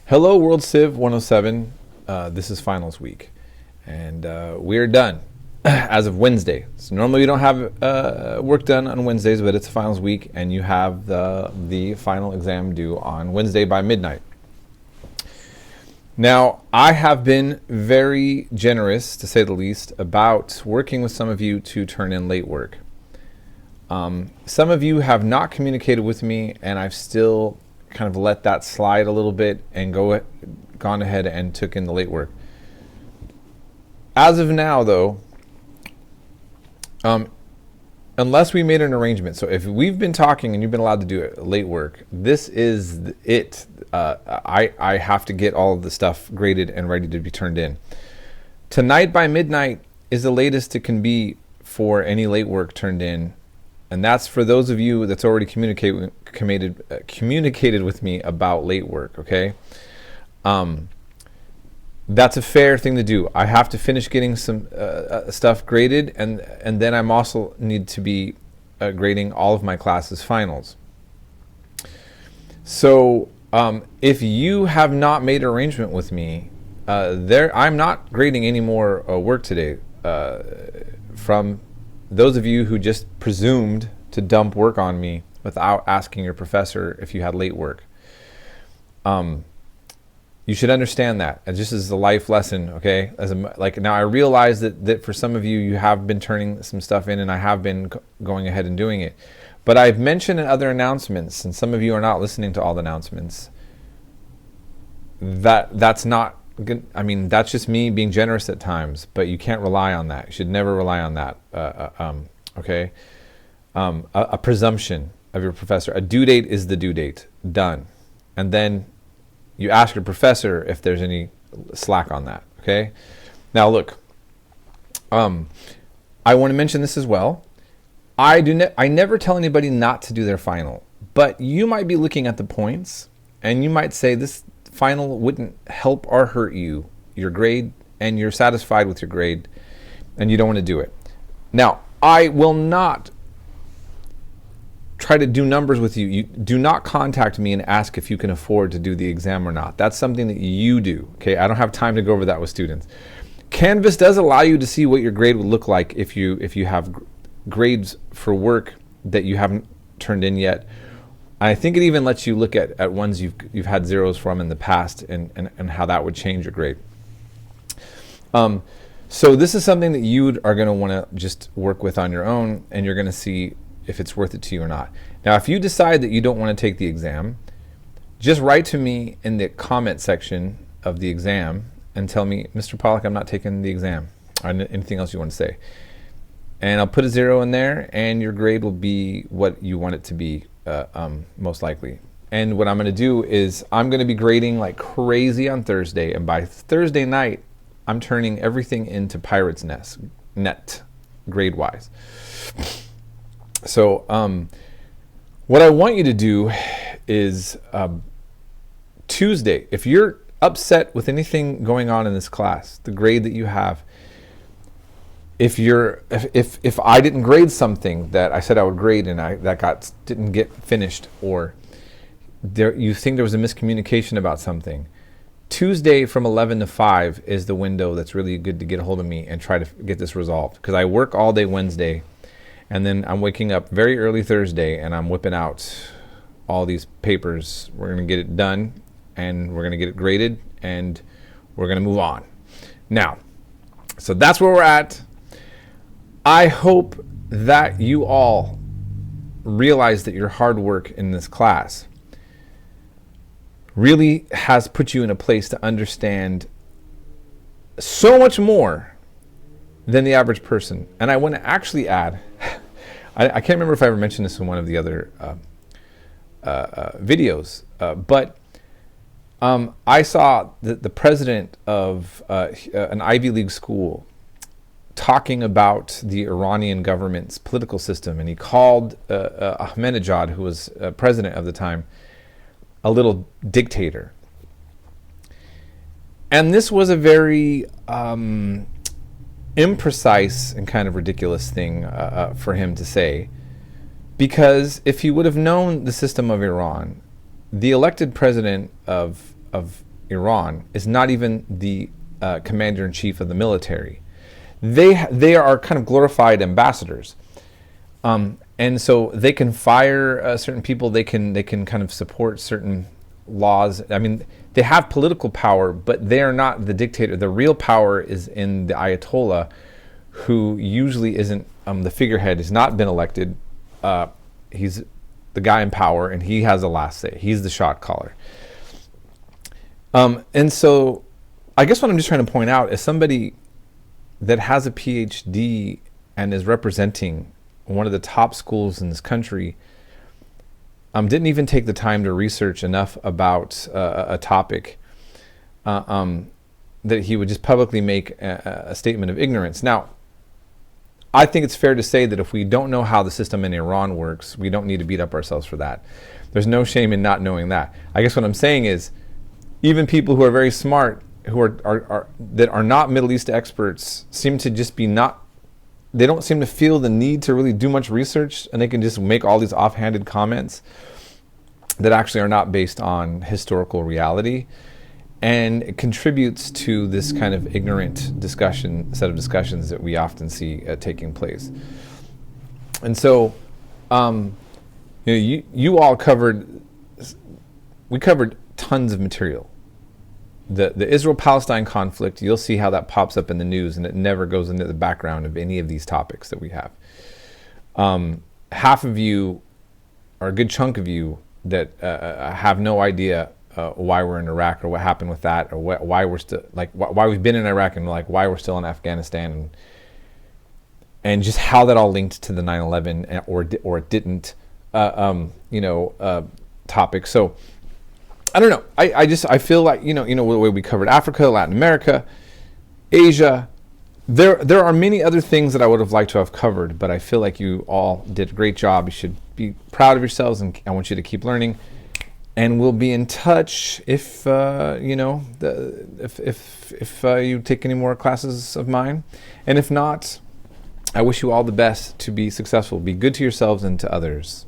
Hello, World Civ 107. This is finals week, and we're done as of Wednesday. So normally we don't have work done on Wednesdays, but it's finals week, and you have the final exam due on Wednesday by midnight. Now, I have been very generous, to say the least, about working with some of you to turn in late work. Some of you have not communicated with me, and I've still kind of let that slide a little bit and gone ahead and took in the late work. As of now, though, unless we made an arrangement, so if we've been talking and you've been allowed to do late work, this is it. I have to get all of the stuff graded and ready to be turned in. Tonight by midnight is the latest it can be for any late work turned in. And that's for those of you that's already communicated with me about late work, okay? That's a fair thing to do. I have to finish getting some stuff graded, and then I'm also need to be grading all of my classes' finals. So if you have not made an arrangement with me, I'm not grading any more work today from those of you who just presumed to dump work on me without asking your professor if you had late work. You should understand that. And just as a life lesson, okay? Now I realize that for some of you, you have been turning some stuff in, and I have been going ahead and doing it. But I've mentioned in other announcements, and some of you are not listening to all the announcements, that's not good. I mean, that's just me being generous at times, but you can't rely on that. You should never rely on that, okay? A presumption of your professor. A due date is the due date. Done. And then you ask your professor if there's any slack on that, okay? Now look, I want to mention this as well. I never tell anybody not to do their final, but you might be looking at the points and you might say this final wouldn't help or hurt your grade, and you're satisfied with your grade and you don't want to do it. Now, I will not try to do numbers with you. You do not contact me and ask if you can afford to do the exam or not. That's something that you do, okay? I don't have time to go over that with students. Canvas does allow you to see what your grade would look like if you have grades for work that you haven't turned in yet. I think it even lets you look at ones you've had zeros from in the past and how that would change your grade. So this is something that you are going to want to just work with on your own, and you're going to see if it's worth it to you or not. Now, if you decide that you don't want to take the exam, just write to me in the comment section of the exam and tell me, Mr. Pollack, I'm not taking the exam, or anything else you want to say. And I'll put a 0 in there, and your grade will be what you want it to be, most likely. And what I'm going to do is I'm going to be grading like crazy on Thursday, and by Thursday night, I'm turning everything into Pirate's Net, grade-wise. So what I want you to do is Tuesday, if you're upset with anything going on in this class, the grade that you have, if I didn't grade something that I said I would grade and didn't get finished, or you think there was a miscommunication about something, Tuesday from 11 to 5 is the window that's really good to get a hold of me and try to get this resolved, because I work all day Wednesday, and then I'm waking up very early Thursday and I'm whipping out all these papers. We're going to get it done, and we're going to get it graded, and we're going to move on. Now, so that's where we're at. I hope that you all realize that your hard work in this class really has put you in a place to understand so much more than the average person. And I want to actually add, I can't remember if I ever mentioned this in one of the other videos, but I saw the president of an Ivy League school talking about the Iranian government's political system, and he called Ahmadinejad, who was president of the time, a little dictator. And this was a very imprecise and kind of ridiculous thing for him to say, because if he would have known the system of Iran, the elected president of Iran is not even the commander-in-chief of the military. They are kind of glorified ambassadors. And so they can fire certain people. They can kind of support certain laws. I mean, they have political power, but they are not the dictator. The real power is in the Ayatollah, who usually isn't the figurehead. Has not been elected. He's the guy in power, and he has the last say. He's the shot caller. And so, I guess what I'm just trying to point out is somebody that has a PhD and is representing one of the top schools in this country didn't even take the time to research enough about a topic that he would just publicly make a statement of ignorance. Now, I think it's fair to say that if we don't know how the system in Iran works, we don't need to beat up ourselves for that. There's no shame in not knowing that. I guess what I'm saying is, even people who are very smart, who are that are not Middle East experts, seem to just be not. They don't seem to feel the need to really do much research, and they can just make all these offhanded comments that actually are not based on historical reality, and it contributes to this kind of ignorant set of discussions that we often see taking place. And so, you all we covered tons of material. The Israel-Palestine conflict, you'll see how that pops up in the news, and it never goes into the background of any of these topics that we have. Half of you, or a good chunk of you, that have no idea why we're in Iraq, or what happened with that, or why we're still, like, why we've been in Iraq, and like why we're still in Afghanistan, and just how that all linked to the 9/11 or it didn't, topic. So I don't know. I feel like the way we covered Africa, Latin America, Asia. There are many other things that I would have liked to have covered, but I feel like you all did a great job. You should be proud of yourselves, and I want you to keep learning. And we'll be in touch if you take any more classes of mine, and if not, I wish you all the best to be successful. Be good to yourselves and to others.